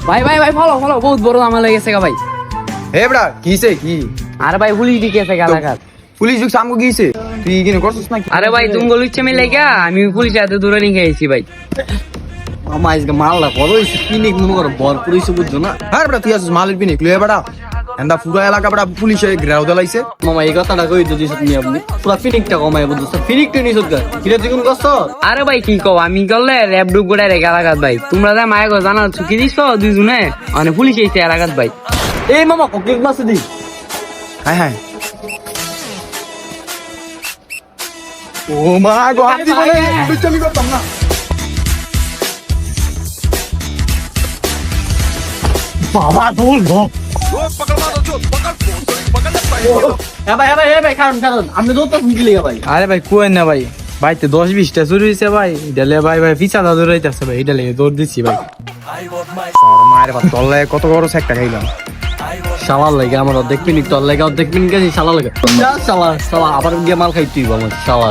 ভাই ভাই ভাই ফলো ফলো বহুত বড় আমার লেগেছে ভাই। হে বড়া কিছে কি? আরে ভাই পুলিশ দিকেছে গালাঘাত। পুলিশ যুগ সামগো গিয়েছে, তুই কিনে করছিস নাকি? আরে ভাই তুমি গলুচ্ছে মিলে গা আমি পুলিশের হাতে দূরে নিয়ে গেছি ভাই। মামা আজকে মালটা বড় হয়েছে, পিনিক মনে করো ভরপুর হয়েছে, বুঝছো না? হ্যাঁ বড়া তুই আসিস মালের পিনে লুয়ে বড়া এন্দা পুরো এলাকা বড়া পুলিশে ঘেরাও দিলাইছে। মামা এই কথাটা কই দিদি তুমি আপনি পুরো পিনিকটা কমাই বুঝছো, পিনিকটা নিছ গা কিরে তুই কোন করছো? আরে ভাই কি কও আমি করলে র্যাপ ডুব গোড়ায় রে গালাঘাত ভাই। তোমরা যা মায়ের গো জানা চুকি দিছো দুইজনে মানে পুলিশ এসে এলাকাত ভাই। এই মামা কোকিক মাছ দি হ্যাঁ হ্যাঁ ও মা গো হাতি বলে বিচ্ছামি করতাম না। বাবা দোল গো ভাই কারণ আপনি তো বুঝলি ভাই। আরে ভাই কুয়েন না ভাই, বাইতে 10-20টা চুরি হয়েছে ভাই। ডালে ভাই ভাই পিছা দা দৌড়াইতেছে ভাই, এটা লেগে দৌড় দিচ্ছি ভাই। মায়ের বাপ তল্লায় কত বড় সেক্টর খাইলাম। শালার লাগে আমার অর্ধেক পিনিক, তোর লাগে অর্ধেক পিনিক আছে, শালা লাগে শালা শালা আবার গিয়ে মাল খাইতে আমার শালা।